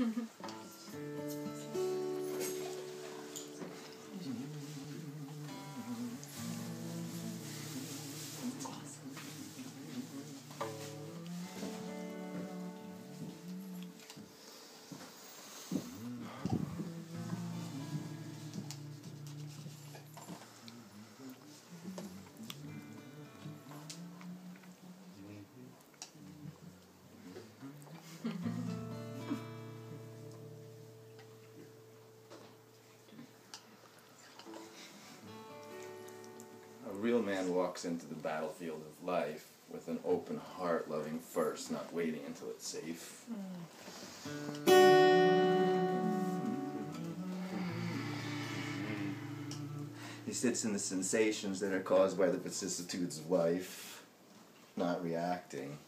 A real man walks into the battlefield of life with an open heart, loving first, not waiting until it's safe. He sits in the sensations that are caused by the vicissitudes of life, not reacting,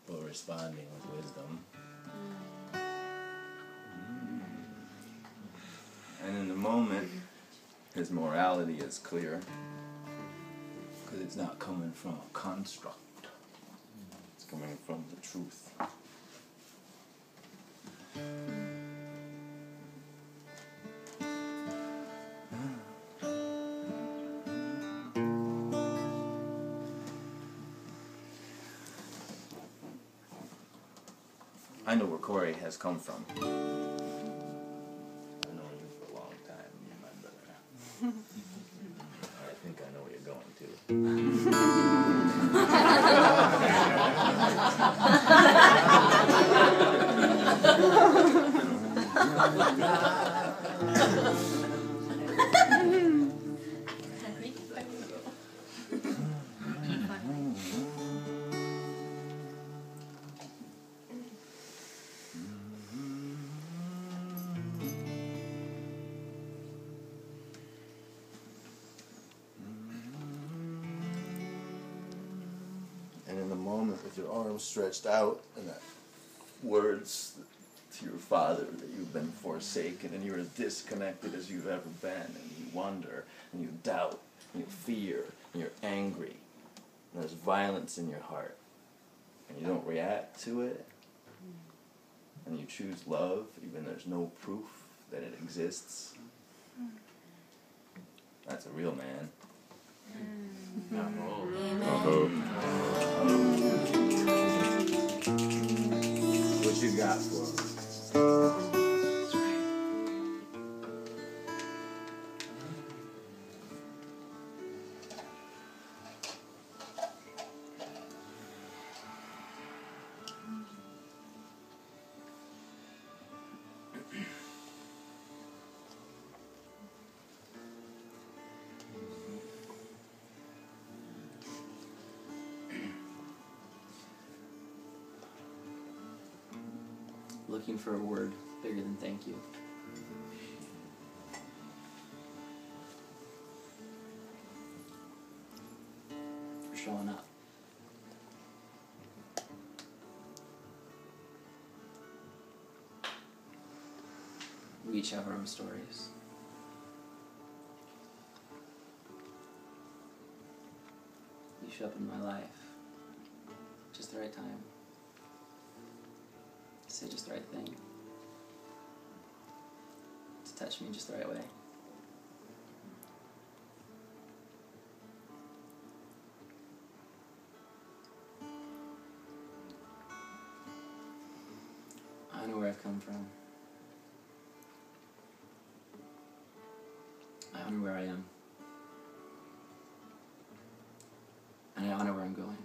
but responding with wisdom. And in the moment, his morality is clear, because it's not coming from a construct. It's coming from the truth. I know where Corey has come from. I've known you for a long time, my brother. I think I know where you're going to. And in the moment with your arms stretched out and that words to your father that you've been forsaken and you're as disconnected as you've ever been, and you wonder and you doubt and you fear and you're angry and there's violence in your heart and you don't react to it and you choose love even there's no proof that it exists. That's a real man. What you got for us? Looking for a word bigger than thank you. For showing up. We each have our own stories. You show up in my life just the right time. Say just the right thing. To touch me just the right way. I know where I've come from. I honor where I am. And I honor where I'm going.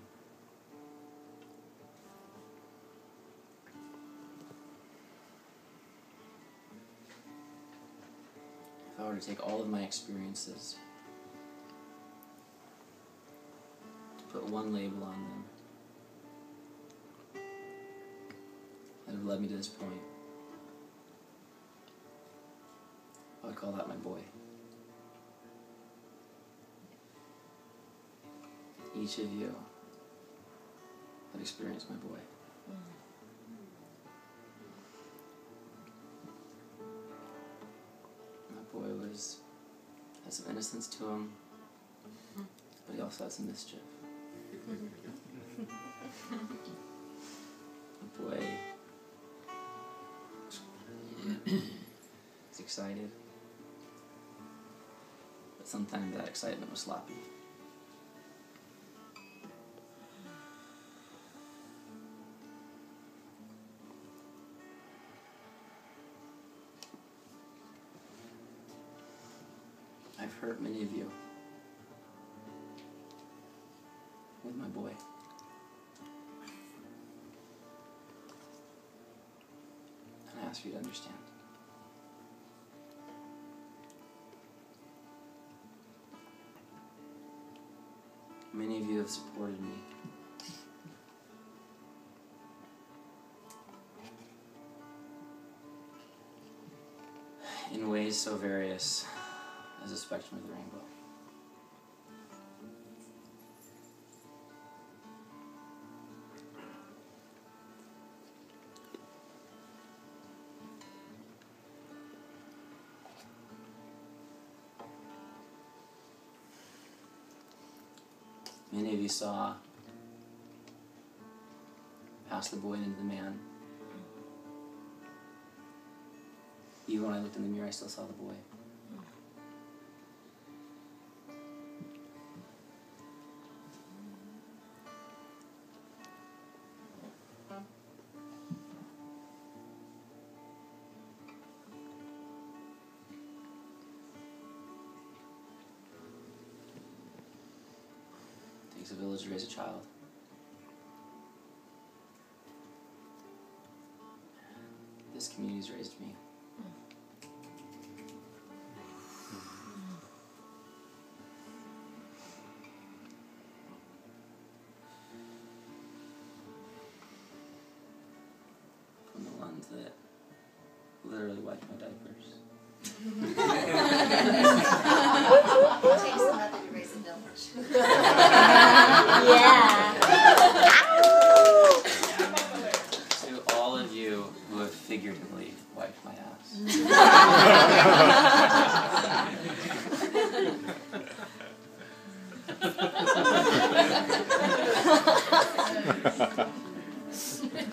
If I were to take all of my experiences, to put one label on them, that have led me to this point, I would call that my boy. Each of you have experienced my boy. My boy had some innocence to him, but he also had some mischief. My boy He's excited. But sometimes that excitement was sloppy. I've hurt many of you with my boy. And I ask you to understand. Many of you have supported me. In ways so various as the spectrum of the rainbow. Many of you saw past the boy into the man. Even when I looked in the mirror, I still saw the boy. It takes a village to raise a child. This community's raised me. From the ones that literally wipe my diapers. Takes a mother to raise a village. Yeah. To all of you who have figuratively wiped my ass.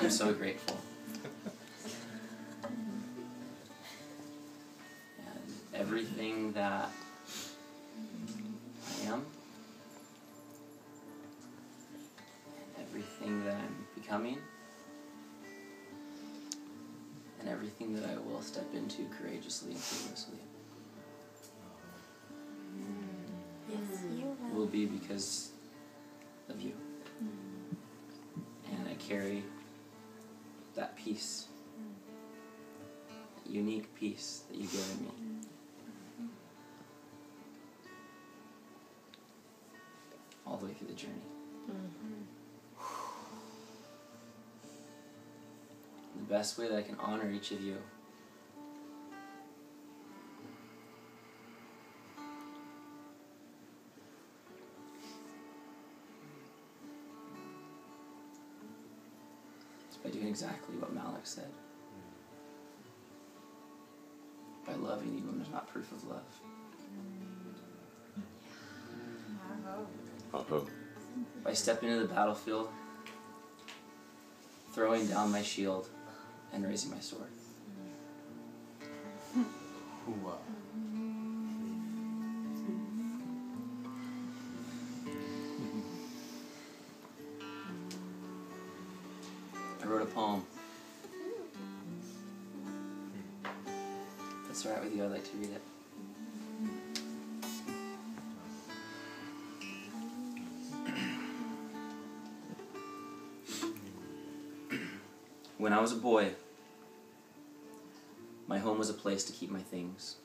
I'm so grateful. And everything that I am, and everything that I'm becoming, and everything that I will step into courageously and fearlessly Yes, you will be because of you. And I carry that peace, that unique peace that you've given me. All the way through the journey. The best way that I can honor each of you is by doing exactly what Malik said. By loving you when there's not proof of love. By stepping into the battlefield, throwing down my shield, and raising my sword. I wrote a poem. If that's alright with you, I'd like to read it. When I was a boy, my home was a place to keep my things.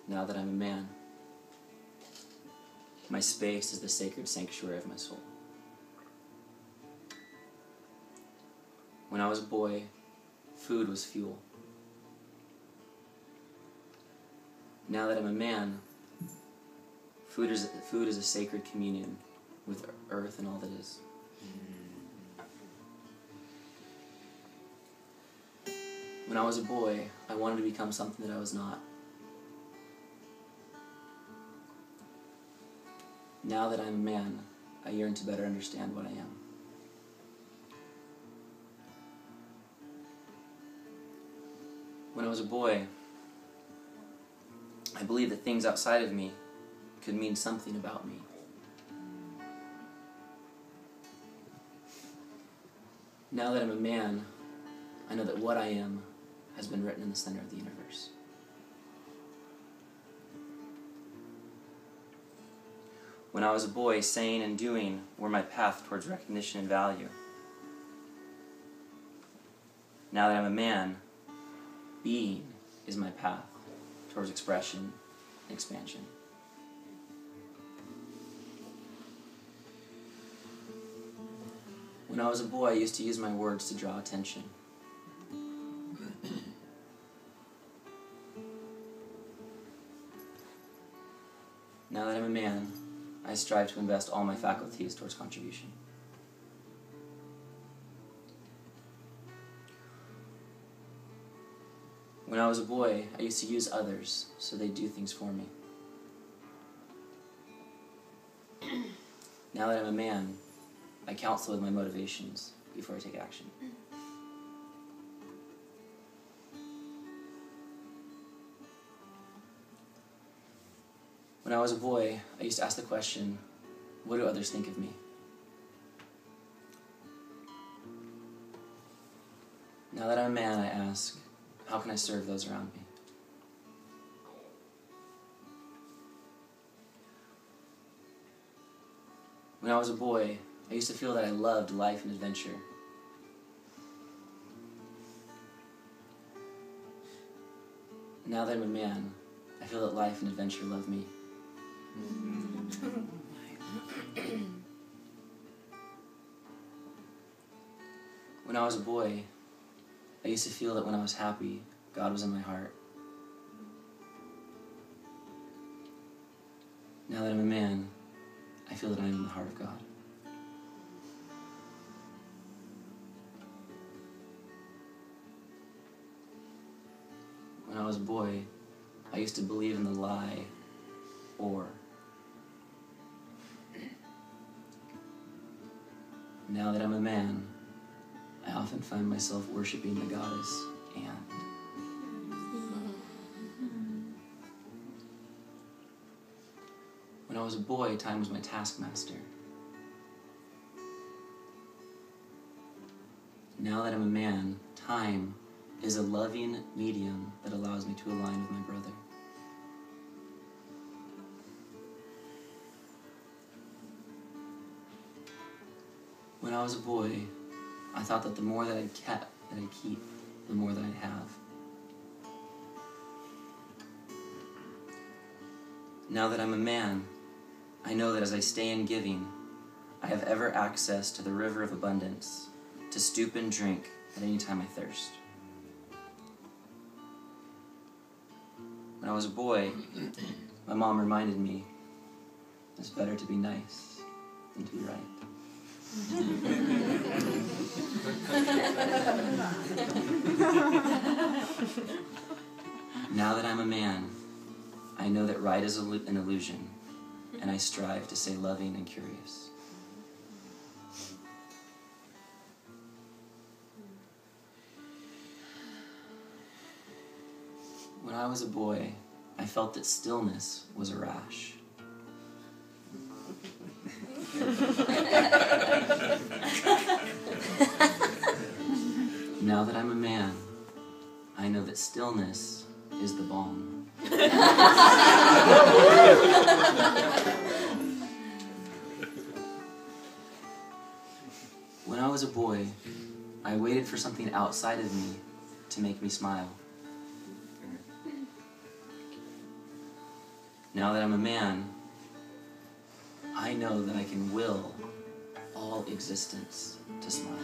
Now that I'm a man, my space is the sacred sanctuary of my soul. When I was a boy, food was fuel. Now that I'm a man, food is a sacred communion with earth and all that is. When I was a boy, I wanted to become something that I was not. Now that I'm a man, I yearn to better understand what I am. When I was a boy, I believed that things outside of me could mean something about me. Now that I'm a man, I know that what I am has been written in the center of the universe. When I was a boy, saying and doing were my path towards recognition and value. Now that I'm a man, being is my path towards expression and expansion. When I was a boy, I used to use my words to draw attention. Now that I'm a man, I strive to invest all my faculties towards contribution. When I was a boy, I used to use others so they'd do things for me. Now that I'm a man, I counsel with my motivations before I take action. When I was a boy, I used to ask the question, what do others think of me? Now that I'm a man, I ask, how can I serve those around me? When I was a boy, I used to feel that I loved life and adventure. Now that I'm a man, I feel that life and adventure love me. When I was a boy, I used to feel that when I was happy, God was in my heart. Now that I'm a man, I feel that I am in the heart of God. When I was a boy, I used to believe in the lie, or. Now that I'm a man, I often find myself worshiping the goddess and. When I was a boy, time was my taskmaster. Now that I'm a man, time is a loving medium that allows me to align with my brother. When I was a boy, I thought that the more that I'd keep, the more that I'd have. Now that I'm a man, I know that as I stay in giving, I have ever access to the river of abundance, to stoop and drink at any time I thirst. When I was a boy, my mom reminded me, it's better to be nice than to be right. Now that I'm a man, I know that right is an illusion, and I strive to stay loving and curious. When I was a boy, I felt that stillness was a rash. Now that I'm a man, I know that stillness is the balm. When I was a boy, I waited for something outside of me to make me smile. Now that I'm a man, I know that I can will all existence to smile.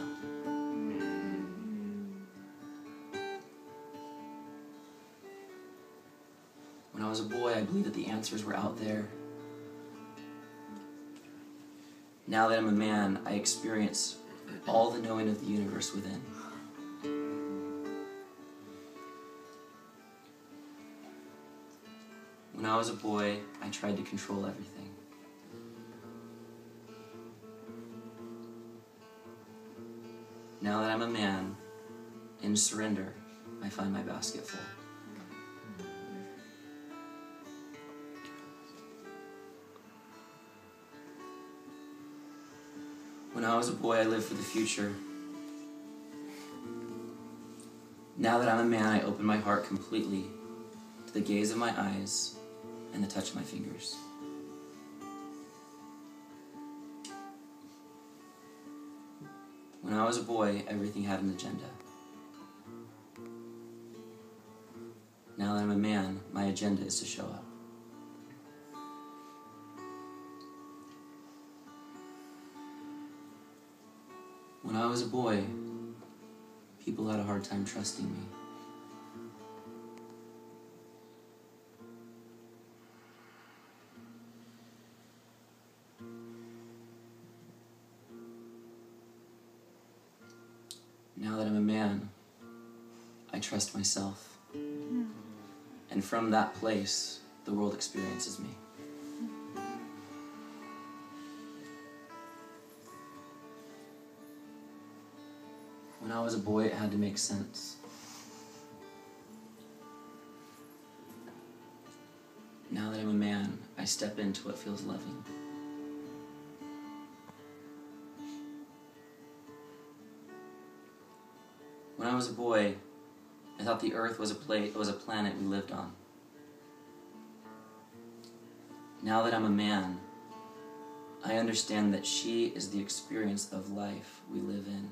When I was a boy, I believed that the answers were out there. Now that I'm a man, I experience all the knowing of the universe within. When I was a boy, I tried to control everything. Now that I'm a man, in surrender, I find my basket full. When I was a boy, I lived for the future. Now that I'm a man, I open my heart completely to the gaze of my eyes and the touch of my fingers. When I was a boy, everything had an agenda. Now that I'm a man, my agenda is to show up. When I was a boy, people had a hard time trusting me. Now that I'm a man, I trust myself. And from that place, the world experiences me. When I was a boy, it had to make sense. Now that I'm a man, I step into what feels loving. When I was a boy, I thought the earth was a planet we lived on. Now that I'm a man, I understand that she is the experience of life we live in.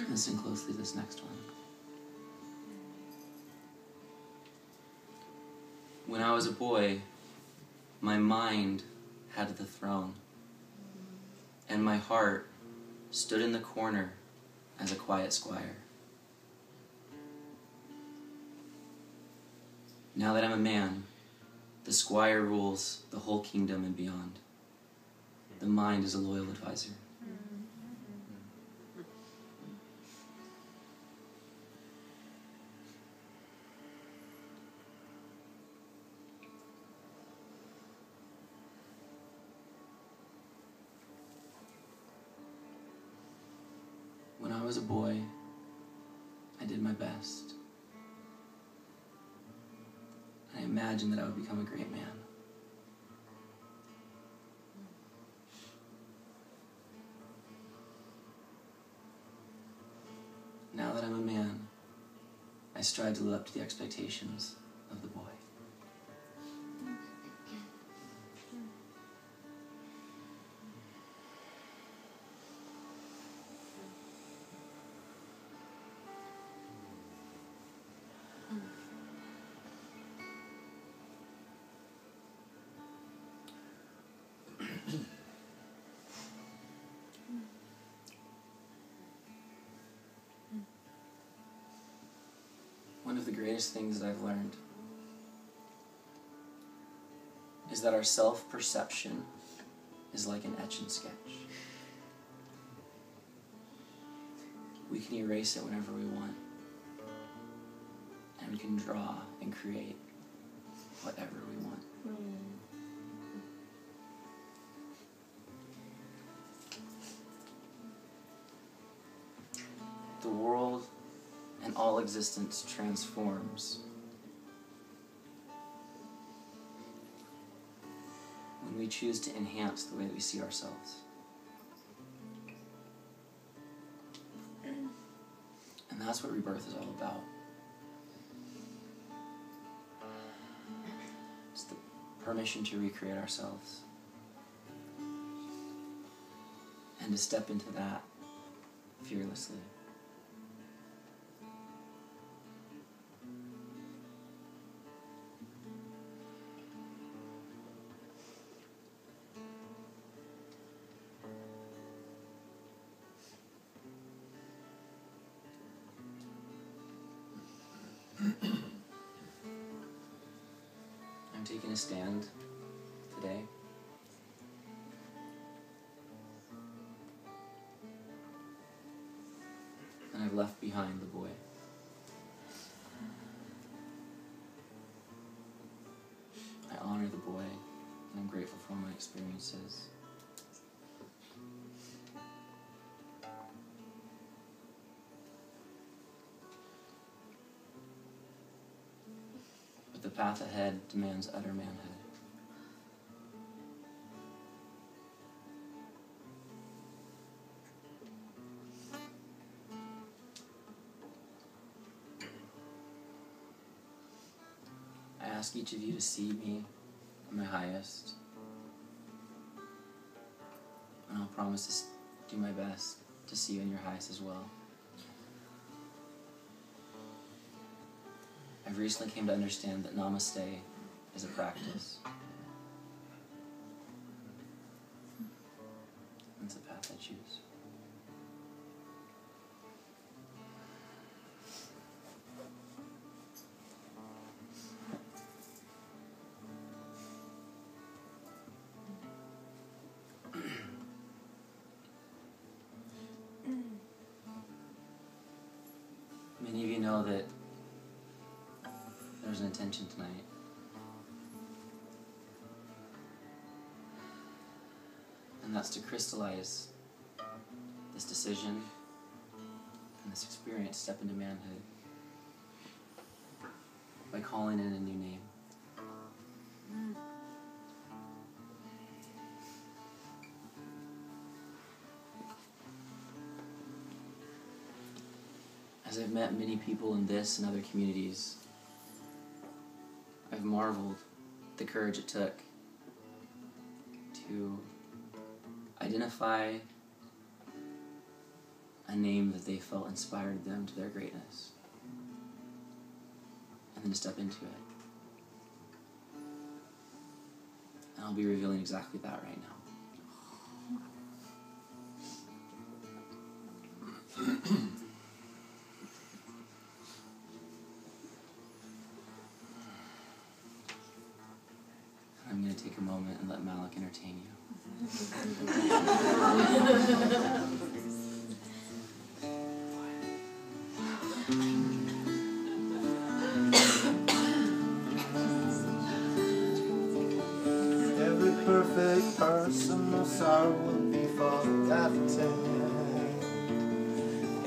Listen closely to this next one. When I was a boy, my mind had the throne, and my heart stood in the corner as a quiet squire. Now that I'm a man, the squire rules the whole kingdom and beyond. The mind is a loyal advisor. When I was a boy, I did my best. I imagined that I would become a great man. Now that I'm a man, I strive to live up to the expectations of the boy. One of the greatest things that I've learned is that our self-perception is like an etch and sketch. We can erase it whenever we want, and we can draw and create whatever we want. The world and all existence transforms when we choose to enhance the way that we see ourselves. And that's what rebirth is all about. It's the permission to recreate ourselves and to step into that fearlessly. I'm taking a stand today. And I've left behind the boy. experiences. But the path ahead demands utter manhood. I ask each of you to see me at my highest, and I'll promise to do my best to see you in your highest as well. I've recently came to understand that Namaste is a practice. It's a path I choose. Many of you know that there's an intention tonight. And that's to crystallize this decision and this experience, step into manhood, by calling in a new name. As I've met many people in this and other communities, I've marveled at the courage it took to identify a name that they felt inspired them to their greatness, and then to step into it. And I'll be revealing exactly that right now. I'm going to take a moment and let Malik entertain you. Every perfect personal sorrow will be forgotten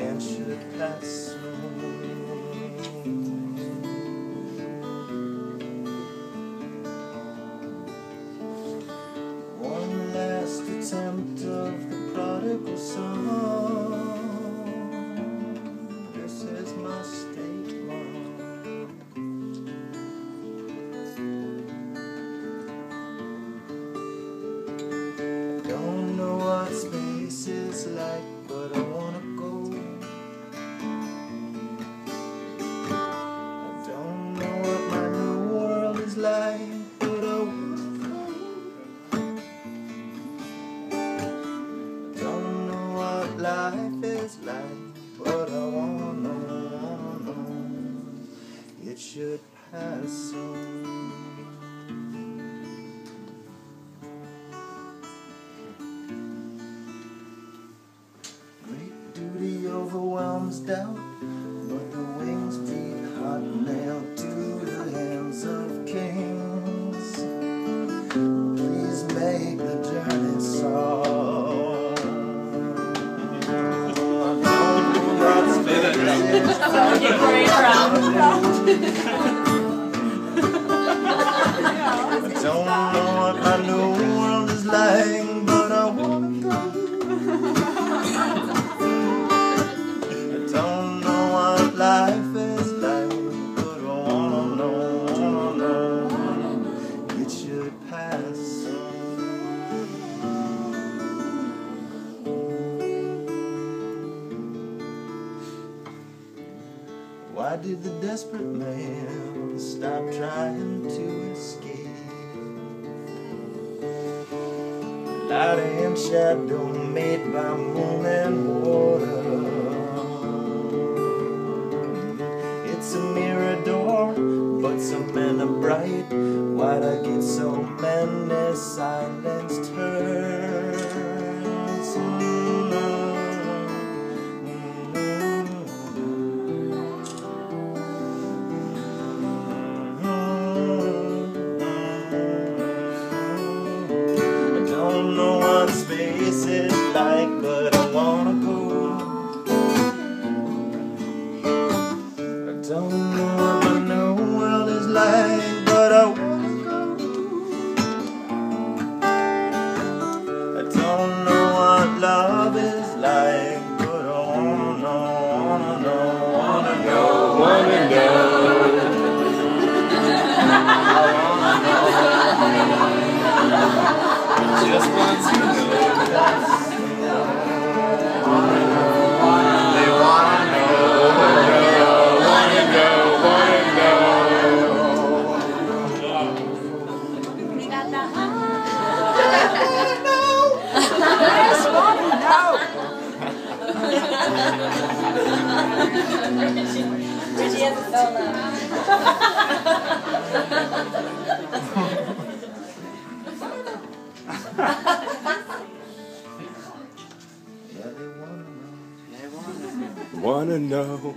and should pass soon. One last attempt of the prodigal son. This is my statement. Don't know what space is like, but I wanna go. I don't know what my new world is like, but I wanna go. I don't know what life is like, but I wanna know. It should pass soon. Great duty overwhelms doubt, but the wings beat hot, nailed to the hands of kings. Please make the journey so. I don't know what my new world is like, but I wanna go. I don't know what life is like, but I wanna know. It should pass soon. Why did the desperate man stop trying to escape? Light and shadow made by moon and water. It's a mirror door, but some men are bright. Why'd I get so many silenced turns? don't know what my new world is like, but I don't know what love is like, but I wanna know, wanna know, wanna know. Just want to know. They wanna know, We got that. She has a solo. yeah, they wanna know. Wanna know.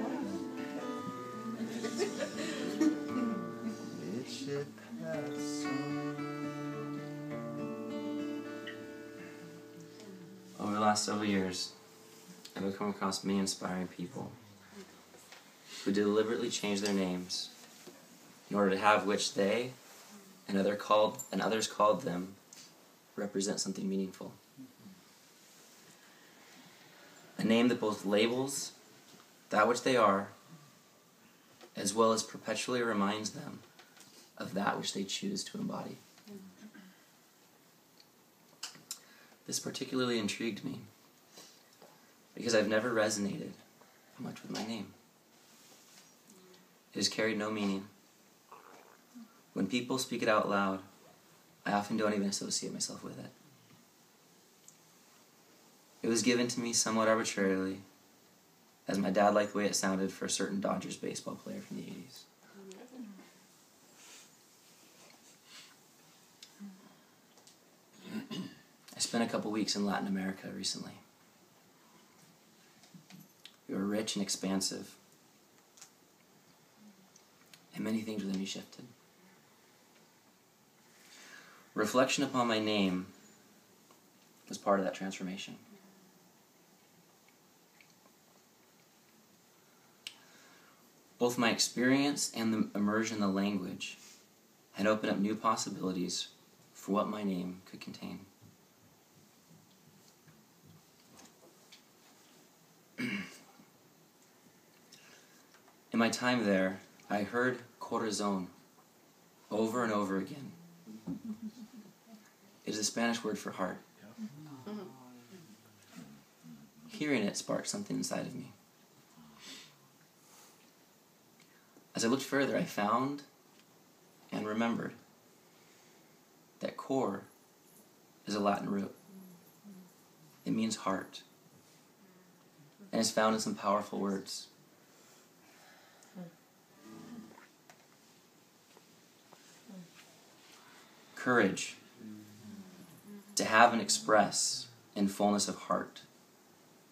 It should pass soon. Over the last several years, I've come across many inspiring people who deliberately changed their names in order to have which they and others called them represent something meaningful. A name that both labels that which they are, as well as perpetually reminds them of that which they choose to embody. This particularly intrigued me because I've never resonated much with my name. It has carried no meaning. When people speak it out loud, I often don't even associate myself with it. It was given to me somewhat arbitrarily, as my dad liked the way it sounded for a certain Dodgers baseball player from the 80s. I spent a couple weeks in Latin America recently. We were rich and expansive, and many things within me shifted. Reflection upon my name was part of that transformation. Both my experience and the immersion in the language had opened up new possibilities for what my name could contain. In my time there, I heard corazón over and over again. It is a Spanish word for heart. Hearing it sparked something inside of me. As I looked further, I found and remembered that cor is a Latin root. It means heart, and is found in some powerful words. Courage, to have and express in fullness of heart,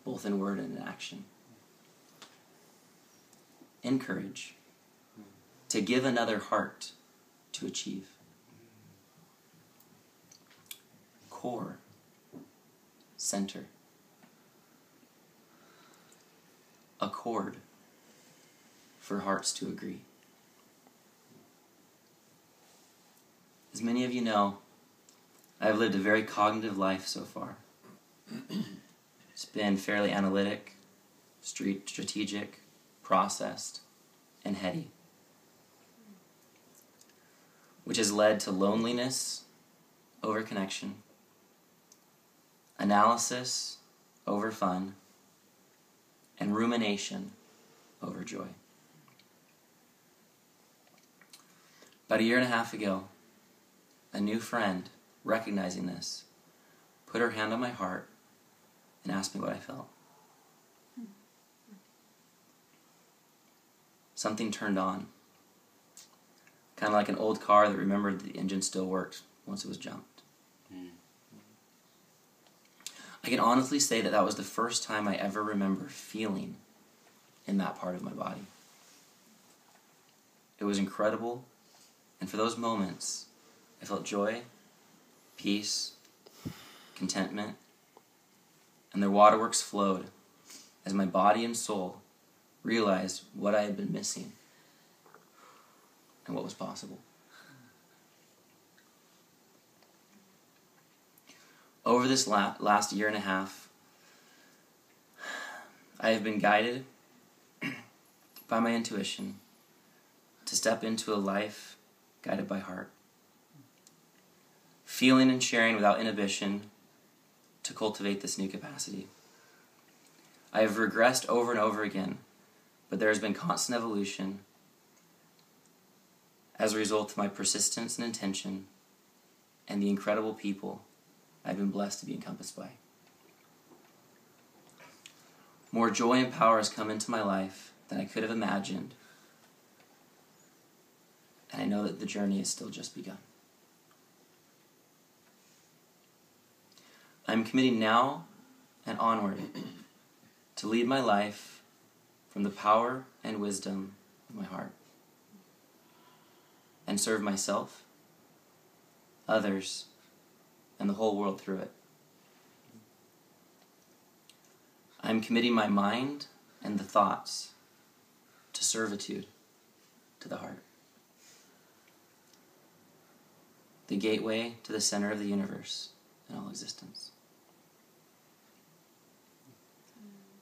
both in word and in action. Encourage, to give another heart to achieve. Core, center. Accord, for hearts to agree. As many of you know, I have lived a very cognitive life so far. It's been fairly analytic, strategic, processed, and heady, which has led to loneliness over connection, analysis over fun, and rumination over joy. About a year and a half ago, a new friend, recognizing this, put her hand on my heart and asked me what I felt. Something turned on. Kind of like an old car that remembered the engine still worked once it was jumped. I can honestly say that that was the first time I ever remember feeling in that part of my body. It was incredible, and for those moments, I felt joy, peace, contentment, and their waterworks flowed as my body and soul realized what I had been missing and what was possible. Over this last year and a half, I have been guided by my intuition to step into a life guided by heart, feeling and sharing without inhibition to cultivate this new capacity. I have regressed over and over again, but there has been constant evolution as a result of my persistence and intention and the incredible people I've been blessed to be encompassed by. More joy and power has come into my life than I could have imagined, and I know that the journey has still just begun. I'm committing now and onward to lead my life from the power and wisdom of my heart and serve myself, others, and the whole world through it. I'm committing my mind and the thoughts to servitude to the heart, the gateway to the center of the universe and all existence.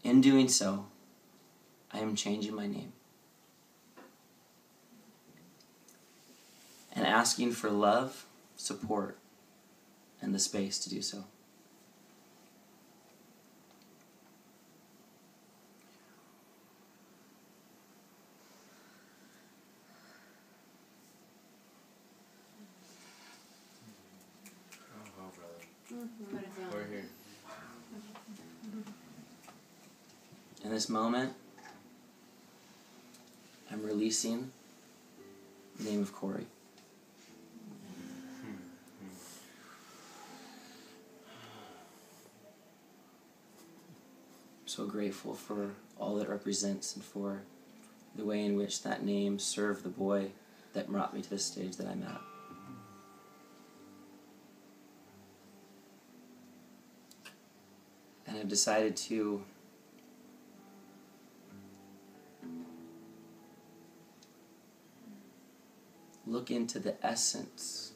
In doing so, I am changing my name and asking for love, support, and the space to do so. Oh, brother. We're here. In this moment, I'm releasing the name of Corey. I'm so grateful for all that it represents and for the way in which that name served the boy that brought me to the stage that I'm at. And I've decided to look into the essence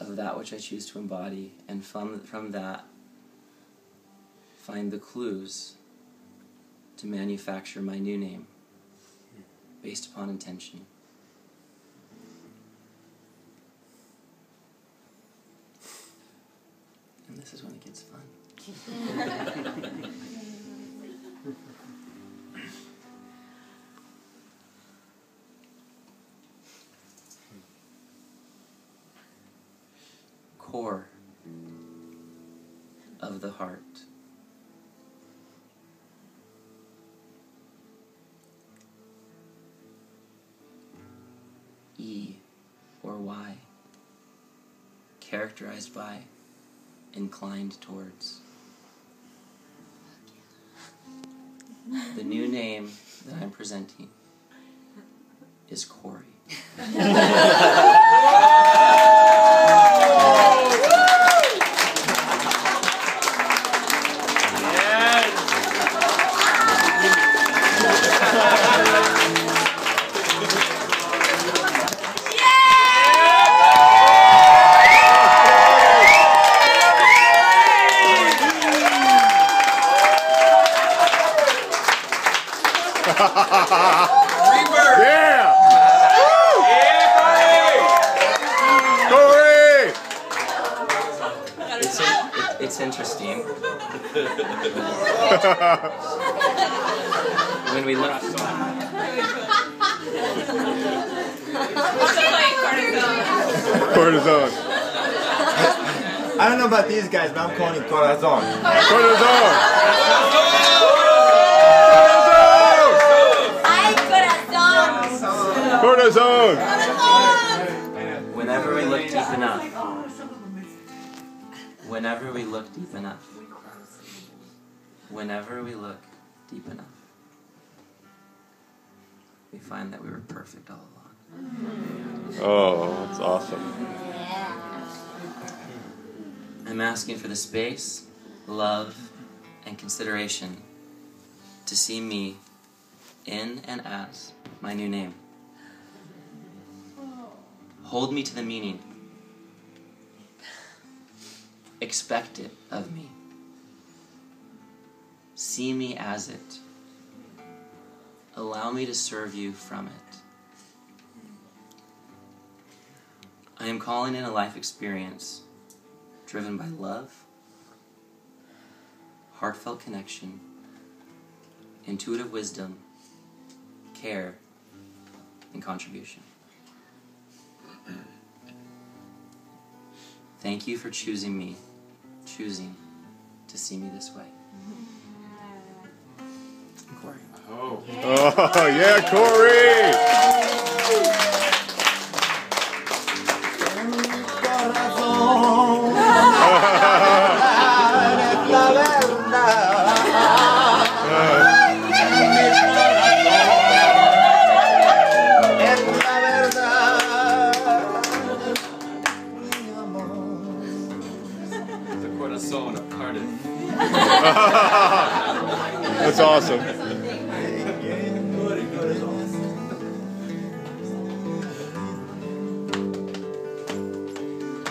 of that which I choose to embody, and from that find the clues to manufacture my new name based upon intention. And this is when it gets fun. Core of the heart. E or Y, characterized by, inclined towards. The new name that I'm presenting is Corey. Yeah! Corey! It's interesting. When we look, Cortisone. I don't know about these guys, but I'm calling it corazon. Cortisone. Cortisone. whenever we look deep enough, whenever we look deep enough, whenever we look deep enough, we find that we were perfect all along. Oh, that's awesome. I'm asking for the space, love, and consideration to see me in and as my new name. Hold me to the meaning. Expect it of me. See me as it. Allow me to serve you from it. I am calling in a life experience driven by love, heartfelt connection, intuitive wisdom, care, and contribution. Thank you for choosing me, choosing to see me this way. Corey. Oh, yeah, Corey! The corazón of Cardiff. That's awesome.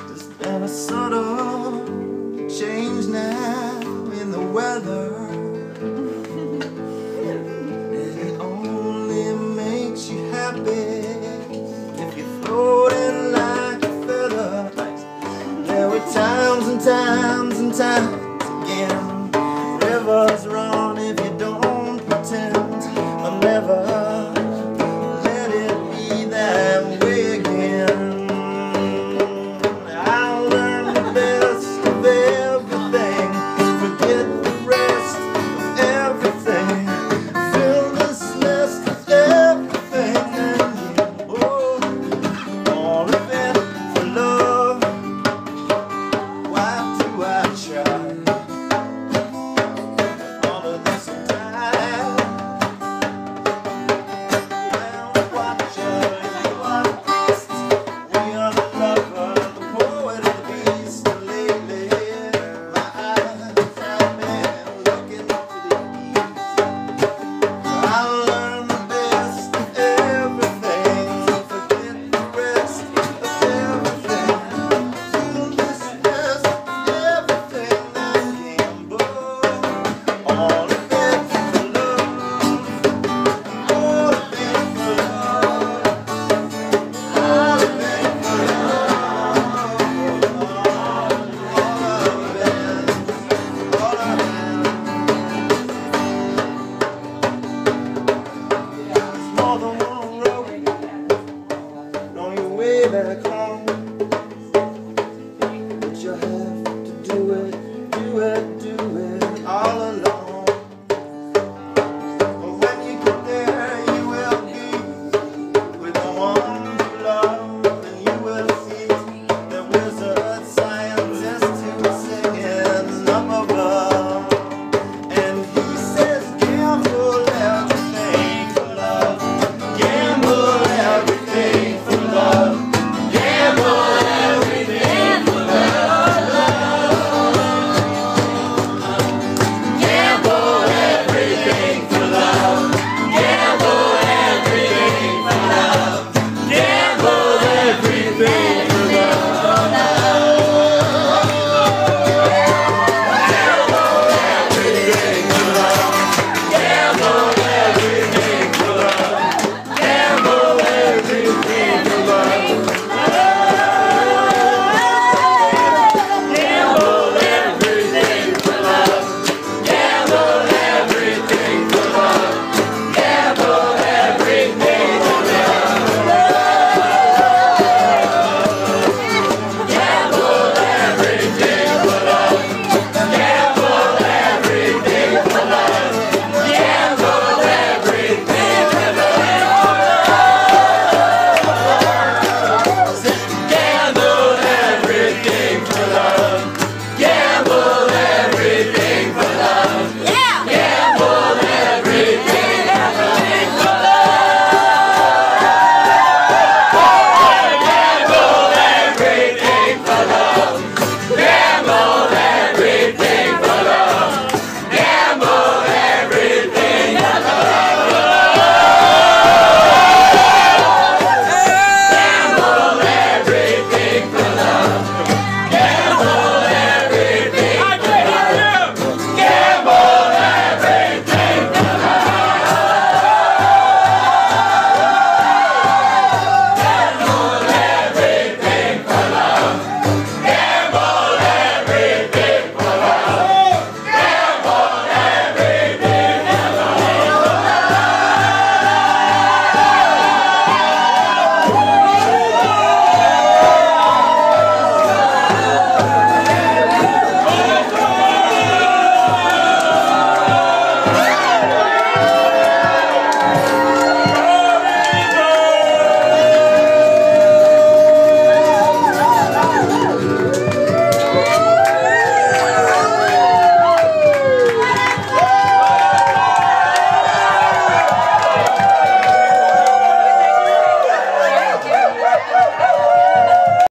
There's been a subtle change now in the weather. It only makes you happy if you're floating like a feather. There were times and times and times again. Rivers run if you don't pretend. I'll never let it be that way again. I'll learn the best of everything, forget the rest of everything, fill this nest with everything, and yeah, oh, all of it for love. Why do I try? All of this time, well, watcher, you are the beast. We are the lover, the poet, and the beast. Lately, my eyes have been looking for the east. I'll learn the best of everything, forget the rest of everything. Fill this nest with everything that can blow. All of it for love, all of it for love, all of it for love, all of it. There's more than one road on your way back home.